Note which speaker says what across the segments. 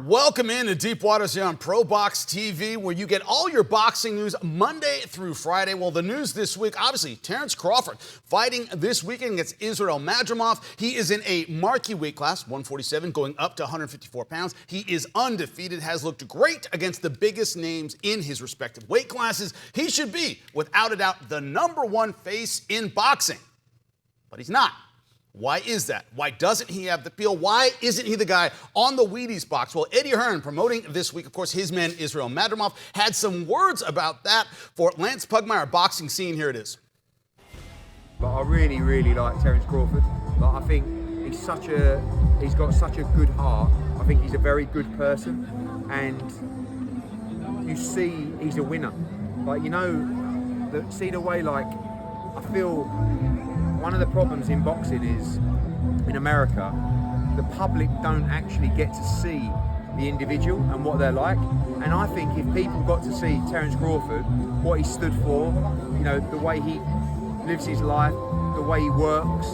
Speaker 1: Welcome into Deep Waters here on ProBox TV, where you get all your boxing news Monday through Friday. Well, the news this week, obviously, Terence Crawford fighting this weekend against Israel Madrimov. He is in a marquee weight class, 147, going up to 154 pounds. He is undefeated, has looked great against the biggest names in his respective weight classes. He should be, without a doubt, the #1 face in boxing. But he's not. Why is that? Why doesn't he have the feel? Why isn't he the guy on the Wheaties box? Well, Eddie Hearn, promoting this week, of course, his man Israel Madrimov, had some words about that for Lance Pugmire, boxing scene. Here it is.
Speaker 2: But I really, really like Terence Crawford. Like, I think he's got such a good heart. I think he's a very good person, and you see he's a winner. Like, you know, see the way, like, I feel one of the problems in boxing is, in America, the public don't actually get to see the individual and what they're like. And I think if people got to see Terence Crawford, what he stood for, you know, the way he lives his life, the way he works,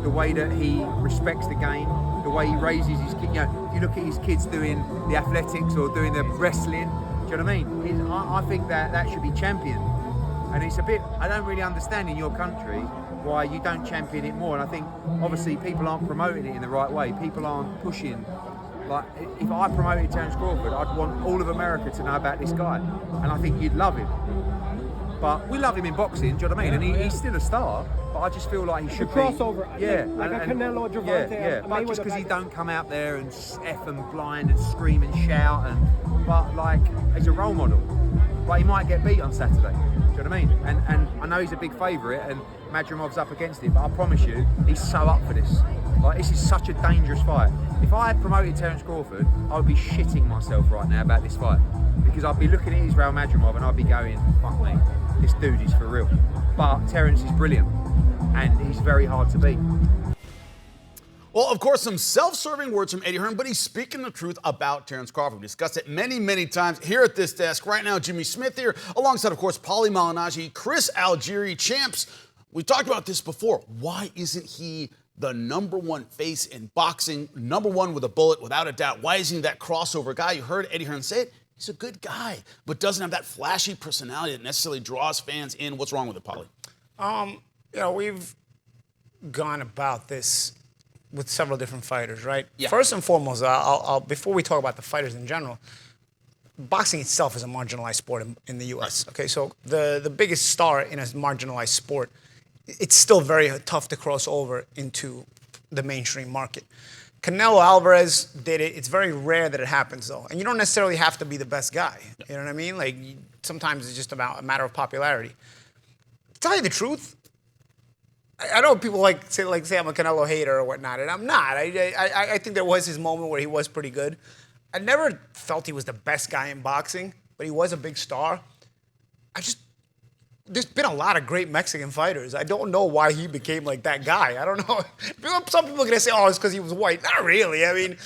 Speaker 2: the way that he respects the game, the way he raises his kids. You know, if you look at his kids doing the athletics or doing the wrestling, do you know what I mean? I think that should be championed. And it's a bit, I don't really understand in your country why you don't champion it more. And I think, obviously, people aren't promoting it in the right way. People aren't pushing. Like, if I promoted Terence Crawford, I'd want all of America to know about this guy. And I think you'd love him. But we love him in boxing, do you know what I mean? And he's still a star, but I just feel like he should be.
Speaker 3: Crossover,
Speaker 2: yeah,
Speaker 3: like a Canelo, Gervonta.
Speaker 2: Yeah. But just because he don't come out there and F and blind and scream and shout, but like, he's a role model. But he might get beat on Saturday. Do you know what I mean? And I know he's a big favourite and Madrimov's up against him, but I promise you, he's so up for this. Like, this is such a dangerous fight. If I had promoted Terence Crawford, I would be shitting myself right now about this fight. Because I'd be looking at Israel Madrimov and I'd be going, fuck me, this dude is for real. But Terence is brilliant and he's very hard to beat.
Speaker 1: Well, of course, some self-serving words from Eddie Hearn, but he's speaking the truth about Terence Crawford. We discussed it many, many times here at this desk. Right now, Jimmy Smith here, alongside, of course, Paulie Malignaggi, Chris Algieri, champs. We talked about this before. Why isn't he the #1 face in boxing, #1 with a bullet, without a doubt? Why isn't he that crossover guy? You heard Eddie Hearn say it. He's a good guy, but doesn't have that flashy personality that necessarily draws fans in. What's wrong with it, Paulie?
Speaker 3: You know, we've gone about this with several different fighters, right?
Speaker 1: Yeah.
Speaker 3: First and foremost, before we talk about the fighters in general, boxing itself is a marginalized sport in the U.S.
Speaker 1: Right.
Speaker 3: Okay, so the biggest star in a marginalized sport, it's still very tough to cross over into the mainstream market. Canelo Alvarez did it. It's very rare that it happens, though. And you don't necessarily have to be the best guy. You know what I mean? Like, sometimes it's just about a matter of popularity. To tell you the truth, I know people say I'm a Canelo hater or whatnot, and I'm not. I think there was his moment where he was pretty good. I never felt he was the best guy in boxing, but he was a big star. There's been a lot of great Mexican fighters. I don't know why he became like that guy. I don't know. Some people are going to say, oh, it's because he was white. Not really. I mean,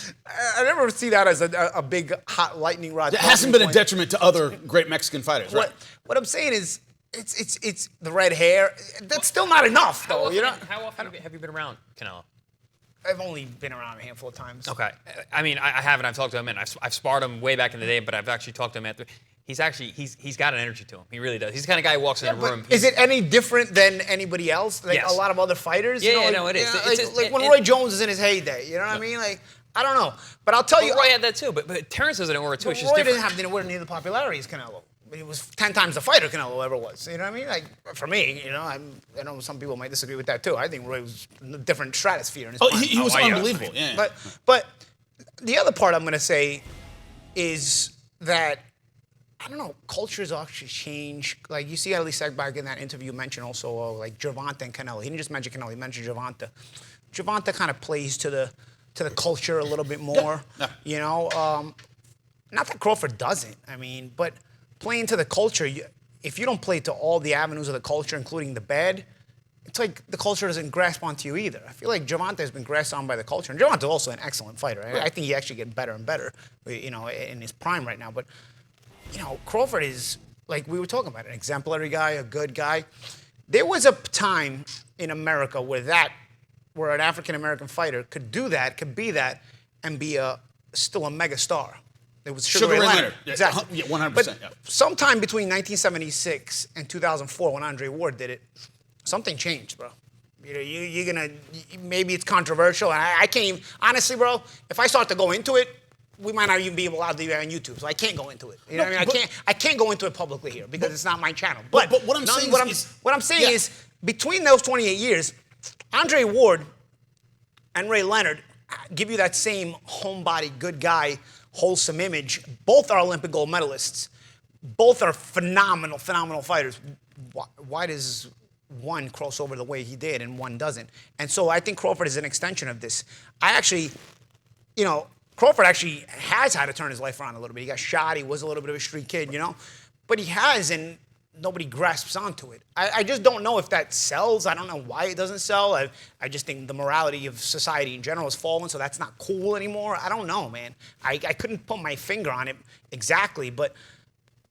Speaker 3: I never see that as a big hot lightning rod.
Speaker 1: It hasn't been a detriment to other great Mexican fighters, right?
Speaker 3: What I'm saying is, it's the red hair. That's still not enough, though.
Speaker 4: How often have you been around Canelo?
Speaker 3: I've only been around a handful of times.
Speaker 4: Okay. I mean, I haven't. I've talked to him, and I've sparred him way back in the day, but I've actually talked to him after. He's got an energy to him. He really does. He's the kind of guy who walks in a room.
Speaker 3: Is it any different than anybody else? Like
Speaker 4: yes.
Speaker 3: A lot of other fighters?
Speaker 4: Yeah, no, it is.
Speaker 3: Like when Roy Jones is in his heyday, you know what I mean? Like, I don't know. But I'll tell you.
Speaker 4: Roy had that too, but Terence has an aura too. It's just
Speaker 3: Roy
Speaker 4: different.
Speaker 3: didn't have anywhere near the popularity as Canelo. But he was 10 times the fighter Canelo ever was. You know what I mean? Like, for me, you know, I know some people might disagree with that too. I think Roy was in a different stratosphere in his prime.
Speaker 1: He was unbelievable. Yeah.
Speaker 3: But the other part I'm going to say is that, I don't know, cultures actually change. Like, you see Ali Segbag in that interview mention also, like, Gervonta and Canelo. He didn't just mention Canelo, he mentioned Gervonta. Gervonta kind of plays to the culture a little bit more, you know? Not that Crawford doesn't, I mean, but playing to the culture, if you don't play to all the avenues of the culture, including the bad, it's like the culture doesn't grasp onto you either. I feel like Gervonta has been grasped on by the culture. And Gervonta's also an excellent fighter. Right. I think he actually gets better and better, you know, in his prime right now. But, you know, Crawford is, like we were talking about, an exemplary guy, a good guy. There was a time in America where an African-American fighter could do that, could be that, and be a still a mega star. It was
Speaker 1: Sugar Ray Leonard.
Speaker 3: Exactly.
Speaker 1: Yeah, 100%.
Speaker 3: But
Speaker 1: yeah.
Speaker 3: sometime between 1976 and 2004, when Andre Ward did it, something changed, bro. You're gonna, maybe it's controversial. I can't even, honestly, bro, if I start to go into it, we might not even be allowed to do it on YouTube, so I can't go into it. You know what I mean? I can't go into it publicly here because it's not my channel. But
Speaker 1: what I'm saying
Speaker 3: is between those 28 years, Andre Ward and Ray Leonard give you that same homebody, good guy, wholesome image. Both are Olympic gold medalists. Both are phenomenal, phenomenal fighters. Why does one cross over the way he did and one doesn't? And so I think Crawford is an extension of this. Crawford actually has had to turn his life around a little bit. He got shot. He was a little bit of a street kid, But he has, and nobody grasps onto it. I just don't know if that sells. I don't know why it doesn't sell. I just think the morality of society in general has fallen, so that's not cool anymore. I don't know, man. I couldn't put my finger on it exactly, but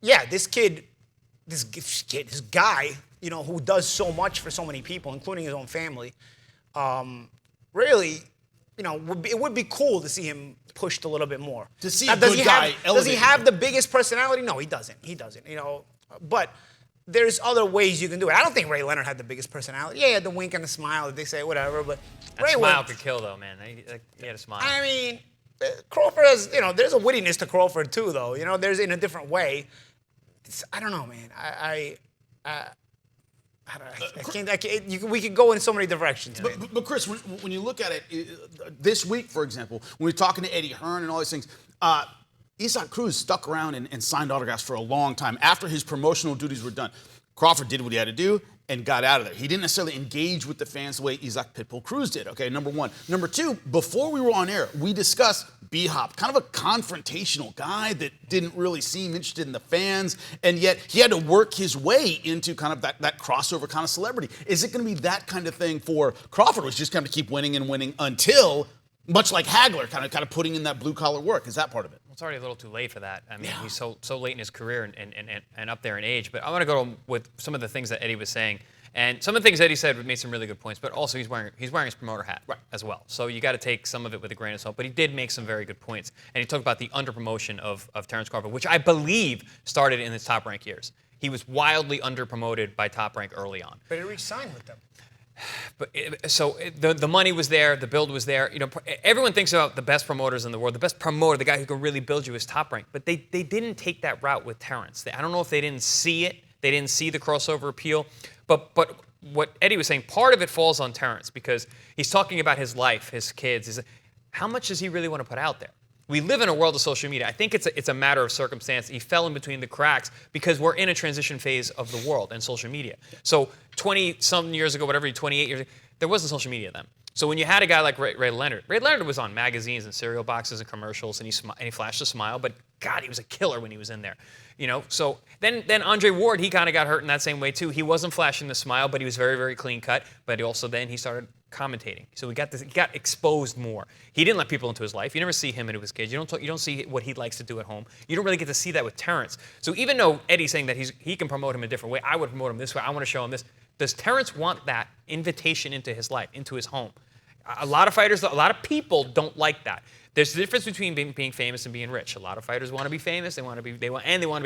Speaker 3: yeah, this guy, who does so much for so many people, including his own family, really, it would be cool to see him pushed a little bit more.
Speaker 1: To see a good guy elevated.
Speaker 3: Does he have the biggest personality? No, he doesn't. He doesn't. But there's other ways you can do it. I don't think Ray Leonard had the biggest personality. Yeah, he had the wink and the smile. They say whatever, but
Speaker 4: that smile could kill, though, man. He had a smile.
Speaker 3: I mean, Crawford has, there's a wittiness to Crawford too, though. There's in a different way. I don't know, man. We could go in so many directions.
Speaker 1: But Chris, when you look at it, this week, for example, when we're talking to Eddie Hearn and all these things, Isaac Cruz stuck around and signed autographs for a long time. After his promotional duties were done, Crawford did what he had to do and got out of there. He didn't necessarily engage with the fans the way Isaac Pitbull Cruz did, okay, number one. Number two, before we were on air, we discussed B-Hop, kind of a confrontational guy that didn't really seem interested in the fans, and yet he had to work his way into kind of that crossover kind of celebrity. Is it going to be that kind of thing for Crawford, which just kind of keep winning and winning until, much like Hagler, kind of putting in that blue-collar work? Is that part of it?
Speaker 4: It's already a little too late for that. I mean, he's so late in his career and up there in age. But I want to go with some of the things that Eddie was saying. And some of the things Eddie said made some really good points, but also he's wearing his promoter hat as well. So you got to take some of it with a grain of salt. But he did make some very good points. And he talked about the underpromotion of Terence Crawford, which I believe started in his Top Rank years. He was wildly underpromoted by Top Rank early on.
Speaker 3: But he re-signed with them.
Speaker 4: But the money was there, the build was there. Everyone thinks about the best promoters in the world. The best promoter, the guy who can really build you, is Top Rank. But they didn't take that route with Terence. I don't know if they didn't see it. They didn't see the crossover appeal. But what Eddie was saying, part of it falls on Terence because he's talking about his life, his kids. How much does he really want to put out there? We live in a world of social media. I think it's a matter of circumstance. He fell in between the cracks because we're in a transition phase of the world and social media. So 20-some years ago, 28 years ago, there wasn't social media then. So when you had a guy like Ray Leonard was on magazines and cereal boxes and commercials, and he flashed a smile, but God, he was a killer when he was in there. So then Andre Ward, he kind of got hurt in that same way too. He wasn't flashing the smile, but he was very, very clean cut. But he started commentating. So he got exposed more. He didn't let people into his life. You never see him and his kids. You don't see what he likes to do at home. You don't really get to see that with Terence. So even though Eddie's saying that he can promote him a different way, I would promote him this way. I want to show him this. Does Terence want that invitation into his life, into his home? A lot of fighters, a lot of people don't like that. There's a difference between being famous and being rich. A lot of fighters want to be famous. They want to be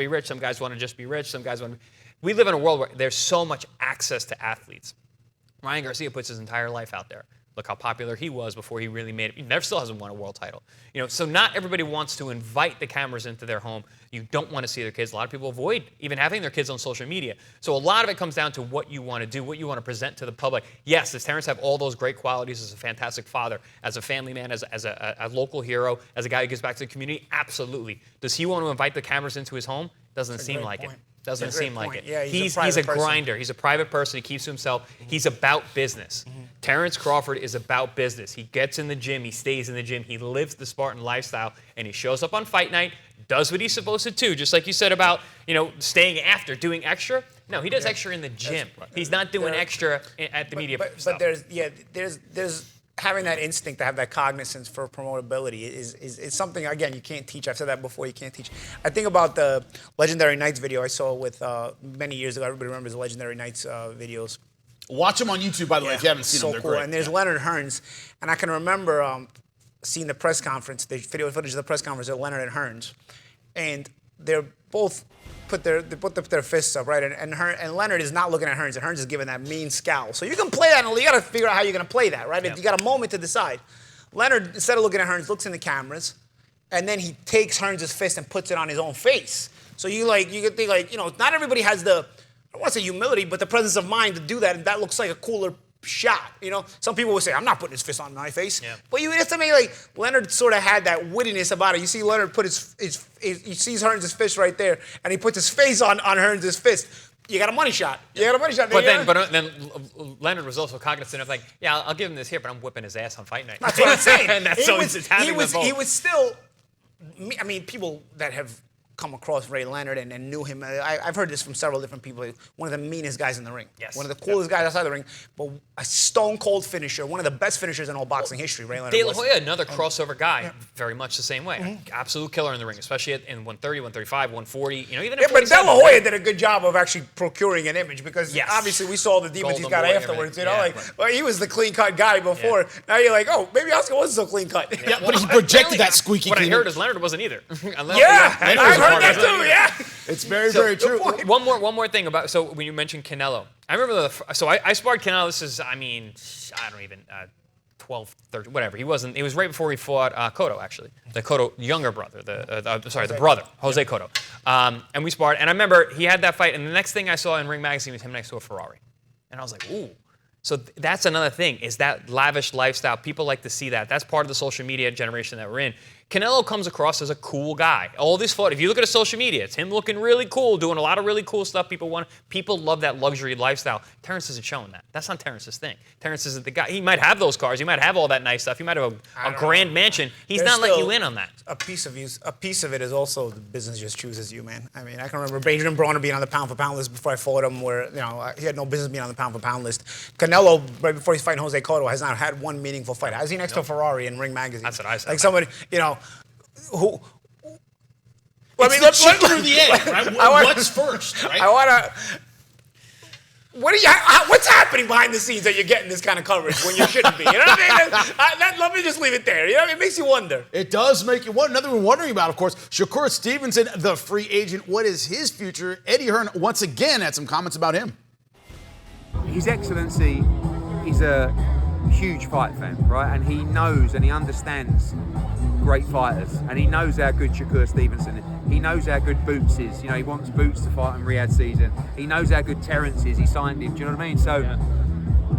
Speaker 4: rich. Some guys want to just be rich. Some guys want to be. We live in a world where there's so much access to athletes. Ryan Garcia puts his entire life out there. Look how popular he was before he really made it. He still hasn't won a world title. So not everybody wants to invite the cameras into their home. You don't want to see their kids. A lot of people avoid even having their kids on social media. So a lot of it comes down to what you want to do, what you want to present to the public. Yes, does Terence have all those great qualities as a fantastic father, as a family man, as a local hero, as a guy who gives back to the community? Absolutely. Does he want to invite the cameras into his home? Doesn't seem like it. Doesn't seem like it.
Speaker 3: Yeah,
Speaker 4: he's a grinder. He's a private person. He keeps to himself. He's about business. Terence Crawford is about business. He gets in the gym. He stays in the gym. He lives the Spartan lifestyle, and he shows up on fight night, does what he's supposed to do, just like you said about staying after, doing extra. No, he does extra in the gym. He's not doing extra at the media stuff.
Speaker 3: But there's having that instinct to have that cognizance for promotability is something, again, you can't teach. I've said that before, you can't teach. I think about the Legendary Nights video I saw with many years ago. Everybody remembers the Legendary Nights videos.
Speaker 1: Watch them on YouTube, by the way, if you haven't seen them. They're
Speaker 3: cool.
Speaker 1: great.
Speaker 3: And there's Leonard Hearns. And I can remember seen the press conference, the video footage of the press conference of Leonard and Hearns, and they're both put their fists up, right? And Leonard is not looking at Hearns, and Hearns is giving that mean scowl. So you can play that, and you got to figure out how you're going to play that, right?
Speaker 4: Yeah.
Speaker 3: You got a moment to decide. Leonard, instead of looking at Hearns, looks in the cameras, and then he takes Hearns' fist and puts it on his own face. So you can think like, not everybody has the, I don't want to say humility, but the presence of mind to do that, and that looks like a cooler shot. Some people would say, I'm not putting his fist on my face. Yeah. But you estimate like Leonard sort of had that wittiness about it. You see Leonard put he sees Hearns' fist right there, and he puts his face on Hearns' fist. You got a money shot.
Speaker 4: But then Leonard was also cognizant of like, yeah, I'll give him this here, but I'm whipping his ass on fight night.
Speaker 3: That's what I'm saying.
Speaker 4: And that's
Speaker 3: he was still, I mean, people that have come across Ray Leonard and knew him. I've heard this from several different people. One of the meanest guys in the ring.
Speaker 4: Yes.
Speaker 3: One of the coolest guys outside the ring. But a stone cold finisher. One of the best finishers in all boxing history. Ray Leonard.
Speaker 4: De La Hoya, another crossover guy, very much the same way.
Speaker 3: Mm-hmm.
Speaker 4: Absolute killer in the ring, especially in 130, 135, 140. Even
Speaker 3: yeah, but De La Hoya did a good job of actually procuring an image because obviously we saw the demons he's got afterwards. Well, he was the clean cut guy before. Yeah. Now you're like, oh, maybe Oscar wasn't so clean cut.
Speaker 1: Yeah, but he projected that squeaky.
Speaker 4: What I heard is Leonard wasn't either.
Speaker 3: I heard that too. Yeah.
Speaker 1: It's very true.
Speaker 4: One more thing about, so when you mentioned Canelo, I remember I sparred Canelo. This is, I don't even 12, 13, whatever. He was right before he fought Cotto, actually, the Cotto younger brother, the brother, Jose Cotto, and we sparred. And I remember he had that fight, and the next thing I saw in Ring Magazine was him next to a Ferrari, and I was like, ooh. So that's another thing, is that lavish lifestyle. People like to see that. That's part of the social media generation that we're in. Canelo comes across as a cool guy. All this fought, if you look at his social media, it's him looking really cool, doing a lot of really cool stuff. People love that luxury lifestyle. Terence isn't showing that. That's not Terence's thing. Terence isn't the guy. He might have those cars. He might have all that nice stuff. He might have a grand mansion. He's not letting you in on that.
Speaker 3: A piece of it is also the business just chooses you, man. I mean, I can remember Adrian Broner being on the pound-for-pound list before I fought him, where he had no business being on the pound-for-pound list. Canelo, right before he's fighting Jose Cotto, has not had one meaningful fight. How's he next to a Ferrari in Ring Magazine?
Speaker 4: That's what I said.
Speaker 3: Like somebody, who.
Speaker 1: Well, let's through the end, right? What's first, right?
Speaker 3: I want to. What's happening behind the scenes that you're getting this kind of coverage when you shouldn't be? You know what I mean? Let me just leave it there. It makes you wonder.
Speaker 1: It does make you wonder. Another one wondering about, of course, Shakur Stevenson, the free agent. What is his future? Eddie Hearn once again had some comments about him.
Speaker 2: His Excellency is a huge fight fan, right? And he knows and he understands great fighters, and he knows how good Shakur Stevenson is. He knows how good Boots is. He wants Boots to fight in Riyadh season. He knows how good Terence is. He signed him. Do you know what I mean? So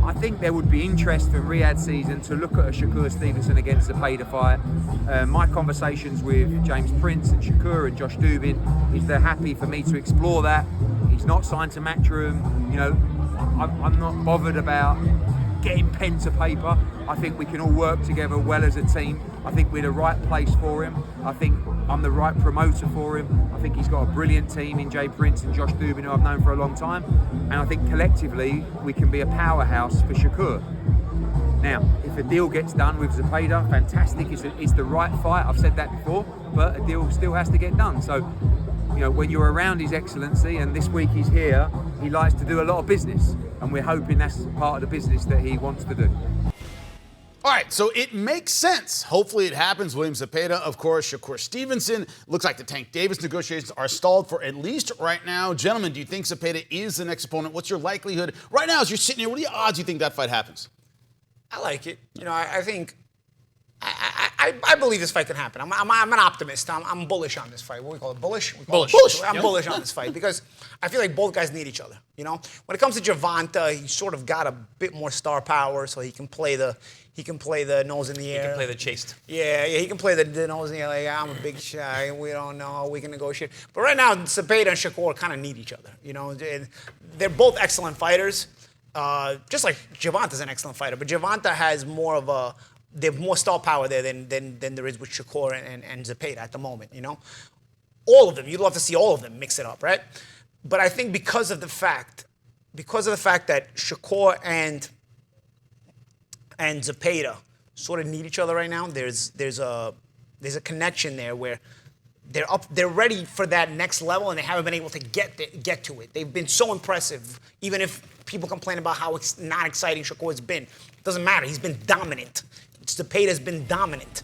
Speaker 2: I think there would be interest for Riyadh season to look at a Shakur Stevenson against the Pader fight. My conversations with James Prince and Shakur and Josh Dubin is they're happy for me to explore that. He's not signed to Matchroom. I'm not bothered about getting pen to paper. I think we can all work together well as a team. I think we're the right place for him. I think I'm the right promoter for him. I think he's got a brilliant team in Jay Prince and Josh Dubin, who I've known for a long time. And I think collectively we can be a powerhouse for Shakur. Now, if a deal gets done with Zepeda, fantastic. It's the right fight. I've said that before, but a deal still has to get done. So, when you're around His Excellency, and this week he's here, he likes to do a lot of business, and we're hoping that's part of the business that he wants to do.
Speaker 1: All right, so it makes sense. Hopefully it happens. William Zepeda, of course, Shakur Stevenson. Looks like the Tank Davis negotiations are stalled for at least right now. Gentlemen, do you think Zepeda is the next opponent? What's your likelihood? Right now, as you're sitting here, what are the odds you think that fight happens?
Speaker 3: I like it. I think I believe this fight can happen. I'm an optimist. I'm bullish on this fight. What do we call it? Bullish?
Speaker 1: Bullish.
Speaker 3: I'm bullish on this fight because I feel like both guys need each other. When it comes to Gervonta, he's sort of got a bit more star power, so he can play the nose in the air.
Speaker 4: He can play the chaste.
Speaker 3: Yeah, he can play the nose in the air. Like, I'm a big shy. We don't know. We can negotiate. But right now, Zepeda and Shakur kind of need each other. They're both excellent fighters. Just like Gervonta's an excellent fighter, but Gervonta has they have more star power there than there is with Shakur and Zepeda at the moment. All of them. You'd love to see all of them mix it up, right? But I think because of the fact that Shakur and Zepeda sort of need each other right now, there's a connection there where they're ready for that next level, and they haven't been able to get to it. They've been so impressive, even if people complain about how not exciting Shakur's been. It doesn't matter. He's been dominant. Cepeda's been dominant.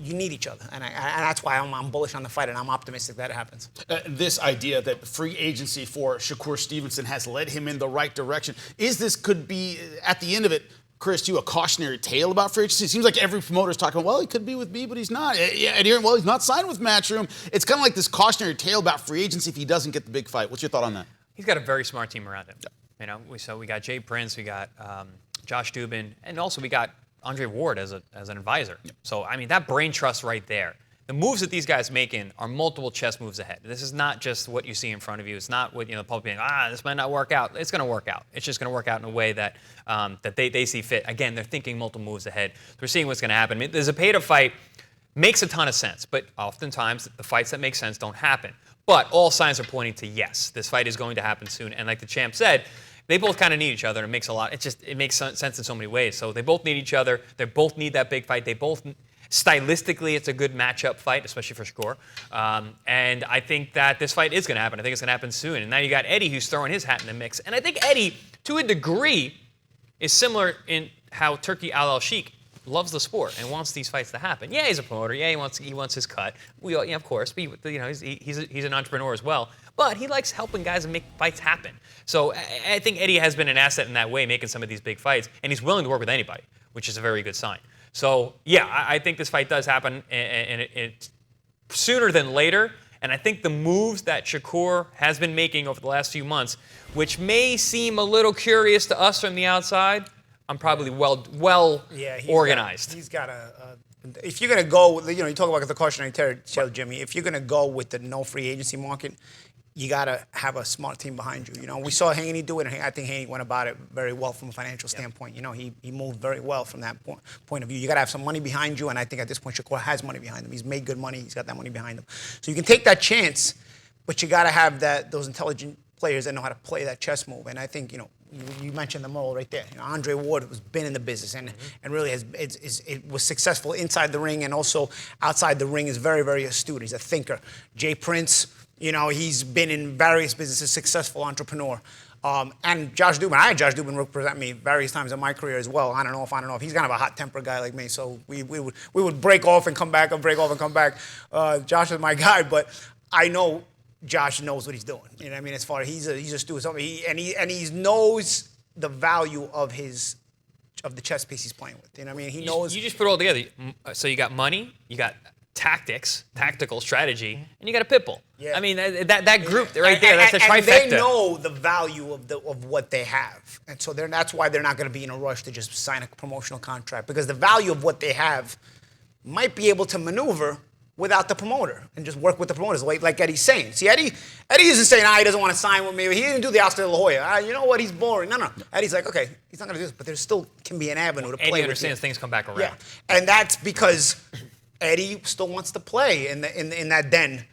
Speaker 3: You need each other, and that's why I'm bullish on the fight, and I'm optimistic that it happens.
Speaker 1: This idea that free agency for Shakur Stevenson has led him in the right direction. Could be, at the end of it, Chris, to you, a cautionary tale about free agency? It seems like every promoter is talking about, well, he could be with me, but he's not. Yeah, Eddie Hearn, well, he's not signed with Matchroom. It's kind of like this cautionary tale about free agency if he doesn't get the big fight. What's your thought on that?
Speaker 4: He's got a very smart team around him. You know, we got Jay Prince, we got Josh Dubin, and also we got Andre Ward as an advisor. Yep. So, I mean, that brain trust right there. The moves that these guys making are multiple chess moves ahead. This is not just what you see in front of you. It's not what, the public being, this might not work out. It's going to work out. It's just going to work out in a way that that they see fit. Again, they're thinking multiple moves ahead. We're seeing what's going to happen. I mean, the Zepeda fight makes a ton of sense, but oftentimes the fights that make sense don't happen. But all signs are pointing to yes, this fight is going to happen soon. And like the champ said, they both kind of need each other, and it makes sense in so many ways. So they both need each other. They both need that big fight. They both, stylistically, it's a good matchup fight, especially for Shakur. And I think that this fight is going to happen. I think it's going to happen soon. And now you got Eddie, who's throwing his hat in the mix. And I think Eddie, to a degree, is similar in how Turki Al-Sheikh loves the sport and wants these fights to happen. Yeah, he's a promoter. Yeah, he wants his cut. Of course. But, he's an entrepreneur as well. But he likes helping guys and make fights happen. So I think Eddie has been an asset in that way, making some of these big fights, and he's willing to work with anybody, which is a very good sign. So yeah, I think this fight does happen, and it's sooner than later. And I think the moves that Shakur has been making over the last few months, which may seem a little curious to us from the outside, I'm probably well organized.
Speaker 3: He's got if you're going to go, you talk about the cautionary tale, Jimmy. If you're going to go with the no free agency market, you got to have a smart team behind you. We saw Haney do it, and I think Haney went about it very well from a financial standpoint. He moved very well from that point of view. You got to have some money behind you, and I think at this point Shakur has money behind him. He's made good money. He's got that money behind him. So you can take that chance, but you got to have those intelligent players that know how to play that chess move. And I think, you mentioned them all right there. Andre Ward has been in the business and really it was successful inside the ring, and also outside the ring is very, very astute. He's a thinker. Jay Prince, he's been in various businesses, successful entrepreneur. And Josh Dubin, I had Josh Dubin represent me various times in my career as well. On and off. He's kind of a hot-tempered guy like me, so we would break off and come back, Josh is my guy, but I know Josh knows what he's doing. As far as he's a student, he knows the value of the chess piece he's playing with. He knows.
Speaker 4: You just put it all together. So you got money, you got tactical strategy, and you got a pit bull. Yeah. That group right there, that's a trifecta.
Speaker 3: And they know the value of what they have. And so that's why they're not going to be in a rush to just sign a promotional contract, because the value of what they have might be able to maneuver without the promoter and just work with the promoters, like Eddie's saying. See, Eddie isn't saying, he doesn't want to sign with me. He didn't do the Oscar de la Hoya. You know what? He's boring. No. Eddie's like, okay, he's not going to do this, but there still can be an avenue to play with.
Speaker 4: Eddie understands things come back around.
Speaker 3: Yeah, and that's because Eddie still wants to play in that den,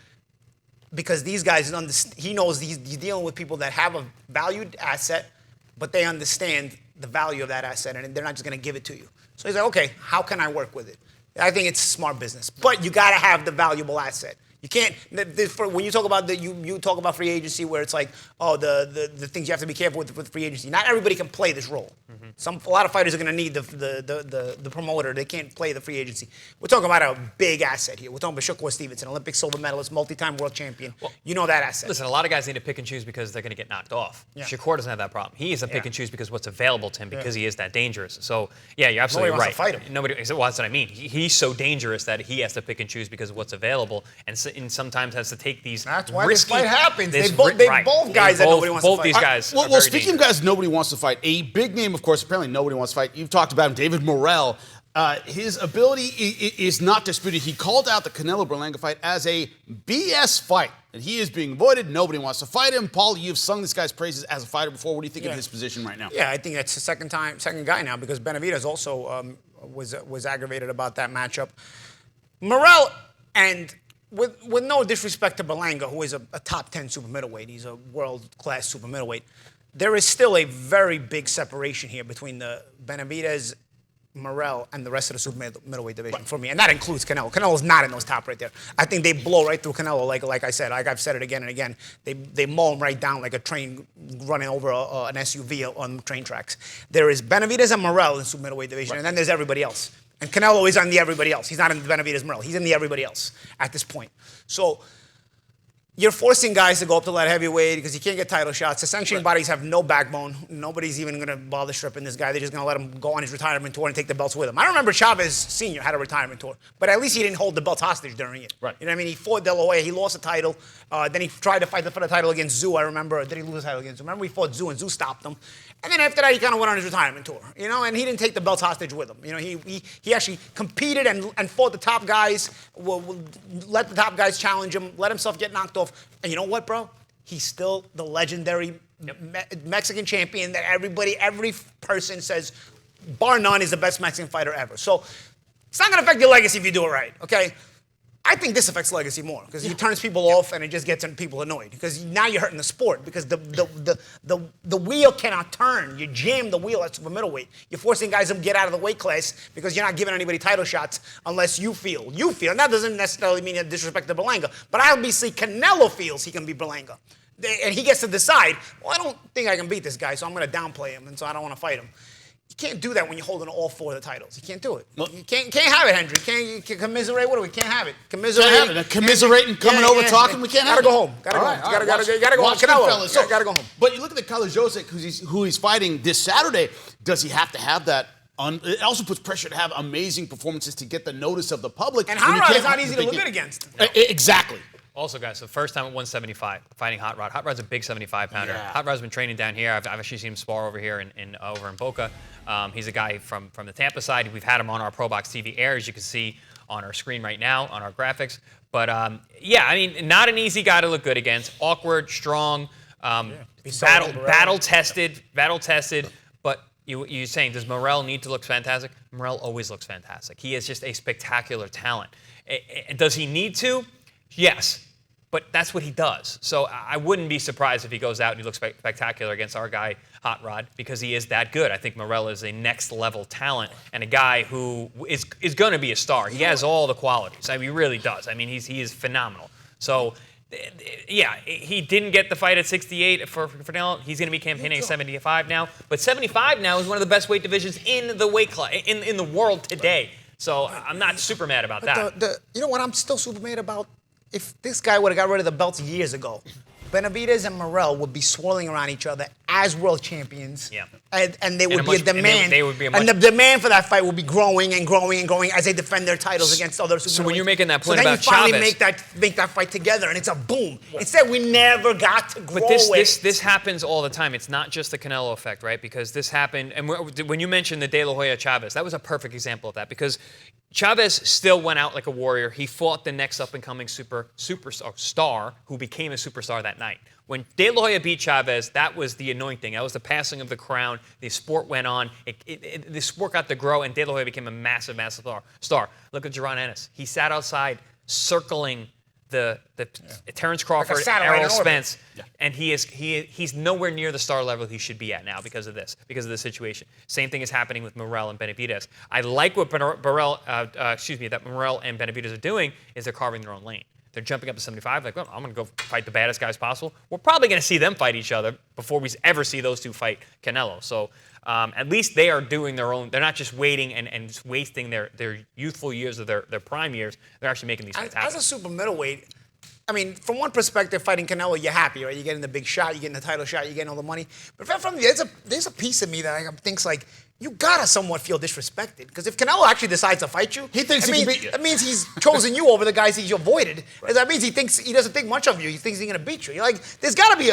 Speaker 3: because these guys, he knows he's dealing with people that have a valued asset, but they understand the value of that asset, and they're not just going to give it to you. So he's like, okay, how can I work with it? I think it's smart business, but you got to have the valuable asset. You can't. When you talk about you talk about free agency, where it's like, the things you have to be careful with free agency. Not everybody can play this role. Mm-hmm. A lot of fighters are going to need the promoter. They can't play the free agency. We're talking about a big asset here. We're talking about Shakur Stevenson, Olympic silver medalist, multi-time world champion. Well, that asset.
Speaker 4: Listen, a lot of guys need to pick and choose because they're going to get knocked off. Yeah. Shakur doesn't have that problem. He is a pick and choose because what's available to him, because he is that dangerous. So yeah, you're absolutely right.
Speaker 3: Nobody wants to fight him.
Speaker 4: Well, that's what I mean. He's so dangerous that he has to pick and choose because of what's available, and sometimes has to take these.
Speaker 3: That's why
Speaker 4: risky,
Speaker 3: this fight happens. They both guys that nobody wants to fight.
Speaker 4: Both these guys.
Speaker 1: Well, speaking of guys nobody wants to fight, a big name, of course, apparently nobody wants to fight. You've talked about him, David Morrell. His ability is not disputed. He called out the Canelo-Berlanga fight as a BS fight, and he is being avoided. Nobody wants to fight him. Paul, you've sung this guy's praises as a fighter before. What do you think of his position right now?
Speaker 3: Yeah, I think that's the second guy now, because Benavidez also was aggravated about that matchup. Morrell, and with no disrespect to Berlanga, who is a top 10 super middleweight, he's a world-class super middleweight, there is still a very big separation here between the Benavidez, Morrell, and the rest of the super middleweight division for me, and that includes Canelo. Canelo's not in those top right there. I think they blow right through Canelo, like I said. Like I've said it again and again. They mow him right down like a train running over an SUV on train tracks. There is Benavidez and Morrell in the super middleweight division, and then there's everybody else. And Canelo is on the everybody else. He's not in the Benavidez Morrell. He's in the everybody else at this point. So you're forcing guys to go up to light heavyweight because you can't get title shots. The sanctioning bodies have no backbone. Nobody's even going to bother stripping this guy. They're just going to let him go on his retirement tour and take the belts with him. I remember Chavez Sr. had a retirement tour, but at least he didn't hold the belts hostage during it.
Speaker 1: Right.
Speaker 3: You know what I mean? He fought De La Hoya. He lost the title. Then he tried to fight for the title against Zoo, I remember. Or did he lose the title against Zoo? Remember he fought Zoo and Zoo stopped him. And then after that, he kind of went on his retirement tour, you know, and he didn't take the belts hostage with him. You know, he actually competed and fought the top guys, let the top guys challenge him, let himself get knocked off. And you know what, bro? He's still the legendary Mexican champion that every person says, bar none, is the best Mexican fighter ever. So it's not going to affect your legacy if you do it right, okay? I think this affects legacy more because he turns people off and it just gets people annoyed because now you're hurting the sport because the wheel cannot turn. You jam the wheel at super middleweight. You're forcing guys to get out of the weight class because you're not giving anybody title shots unless you feel. And that doesn't necessarily mean disrespect to Berlanga, but obviously Canelo feels he can beat Berlanga. And he gets to decide, well, I don't think I can beat this guy, so I'm going to downplay him, and so I don't want to fight him. You can't do that when you're holding all 4 of the titles. You can't do it. You can't have it, Hendry. You can't commiserate. What do we? Can't have it. Commiserate.
Speaker 1: Can't have it. Commiserating, coming over, talking. We can't have it.
Speaker 3: Gotta go home. Gotta go home. Gotta go home. Canelo. Gotta go home.
Speaker 1: But you look at the Carlos Jose, who he's fighting this Saturday. Does he have to have that? It also puts pressure to have amazing performances to get the notice of the public.
Speaker 3: And Hot Rod is not easy to look good against.
Speaker 1: Exactly.
Speaker 4: Also, guys, the first time at 175, fighting Hot Rod. Hot Rod's a big 75-pounder.
Speaker 1: Yeah.
Speaker 4: Hot Rod's been training down here. I've actually seen him spar over here over in Boca. He's a guy from the Tampa side. We've had him on our ProBox TV air, as you can see on our screen right now, on our graphics. But, yeah, I mean, not an easy guy to look good against. Awkward, strong, battle-tested. But you're saying, does Morrell need to look fantastic? Morrell always looks fantastic. He is just a spectacular talent. Does he need to? Yes. But that's what he does. So I wouldn't be surprised if he goes out and he looks spectacular against our guy, Hot Rod, because he is that good. I think Morrell is a next-level talent and a guy who is going to be a star. He has all the qualities. I mean, he really does. I mean, he is phenomenal. So, yeah, he didn't get the fight at 68 for Canelo. He's going to be campaigning at 75 now. But 75 now is one of the best weight divisions in the weight class, in the world today. So I'm not super mad about that.
Speaker 3: You know what I'm still super mad about? If this guy would have got rid of the belts years ago, Benavidez and Morrell would be swirling around each other as world champions.
Speaker 4: Yeah.
Speaker 3: And there would be a demand.
Speaker 4: And
Speaker 3: the demand for that fight would be growing and growing and growing as they defend their titles against other super.
Speaker 4: So when you're making that point
Speaker 3: so
Speaker 4: about
Speaker 3: Chavez, then you
Speaker 4: Chavez,
Speaker 3: finally make that fight together, and it's a boom. Instead, we never got to grow.
Speaker 4: But this happens all the time. It's not just the Canelo effect, right? Because this happened, and when you mentioned the De La Hoya Chavez, that was a perfect example of that. Because Chavez still went out like a warrior. He fought the next up-and-coming superstar who became a superstar that night. When De La Hoya beat Chavez, that was the anointing. That was the passing of the crown. The sport went on. The sport got to grow, and De La Hoya became a massive, massive star. Look at Jaron Ennis. He sat outside circling the Terence Crawford, Errol Spence, and he's nowhere near the star level he should be at now because of this situation. Same thing is happening with Morrell and Benavidez. I like what Morrell and Benavidez are doing is they're carving their own lane. They're jumping up to 75, like, well, I'm going to go fight the baddest guys possible. We're probably going to see them fight each other before we ever see those two fight Canelo. So at least they are doing their own. They're not just waiting and just wasting their youthful years or their prime years. They're actually making these fights happen.
Speaker 3: As a super middleweight, I mean, from one perspective, fighting Canelo, you're happy, right? You're getting the big shot, you're getting the title shot, you're getting all the money. But from there's a piece of me that thinks like, you gotta somewhat feel disrespected. Because if Canelo actually decides to fight you,
Speaker 1: he thinks he can beat you.
Speaker 3: That means he's chosen you over the guys he's avoided. Right. That means he doesn't think much of you. He thinks he's gonna beat you. You're like, there's gotta be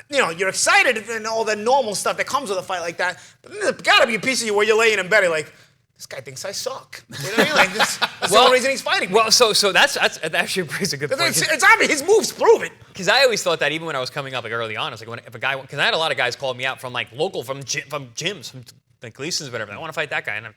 Speaker 3: you're excited and all the normal stuff that comes with a fight like that. But then there's gotta be a piece of you where you're laying in bed, like, this guy thinks I suck. You know what I mean? Like, that's the only reason he's fighting me.
Speaker 4: Well, so that actually brings a good point.
Speaker 3: It's obvious. His moves prove it.
Speaker 4: Because I always thought that even when I was coming up, like early on, I was like, if a guy, because I had a lot of guys call me out from like local, from gyms, from like Gleason's, whatever. I want to fight that guy, and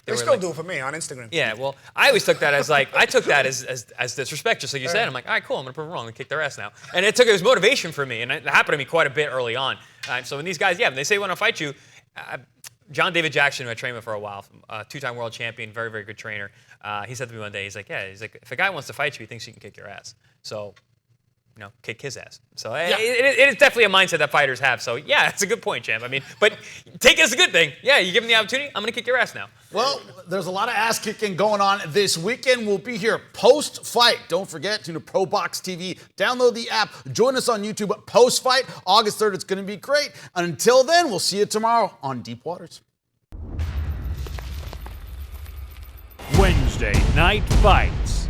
Speaker 3: they still do it for me on Instagram.
Speaker 4: Yeah, well, I always took that as like I took that as disrespect, just like you said. I'm like, all right, cool, I'm gonna prove it wrong and kick their ass now. And it was motivation for me, and it happened to me quite a bit early on. So when these guys, when they say they want to fight you, John David Jackson, who I trained with for a while, two-time world champion, very, very good trainer. He said to me one day, he's like, if a guy wants to fight you, he thinks he can kick your ass. So kick his ass. So it is definitely a mindset that fighters have. So yeah, that's a good point, champ. I mean, but take it as a good thing. Yeah, you give him the opportunity, I'm gonna kick your ass now.
Speaker 1: Well, there's a lot of ass kicking going on this weekend. We'll be here post-fight. Don't forget, tune to ProBox TV. Download the app. Join us on YouTube post-fight. August 3rd, it's going to be great. Until then, we'll see you tomorrow on Deep Waters.
Speaker 5: Wednesday Night Fights.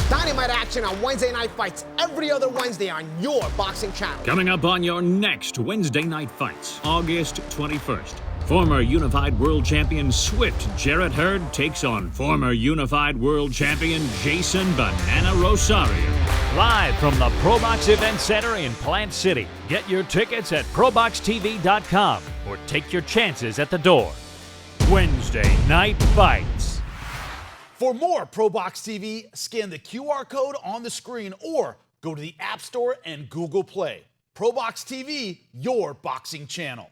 Speaker 6: Dynamite action on Wednesday Night Fights every other Wednesday on your boxing channel.
Speaker 5: Coming up on your next Wednesday Night Fights, August 21st. Former Unified World Champion Swift Jarrett Hurd takes on former Unified World Champion Jason Banana Rosario. Live from the ProBox Event Center in Plant City. Get your tickets at proboxtv.com or take your chances at the door. Wednesday Night Fights.
Speaker 1: For more ProBox TV, scan the QR code on the screen or go to the App Store and Google Play. ProBox TV, your boxing channel.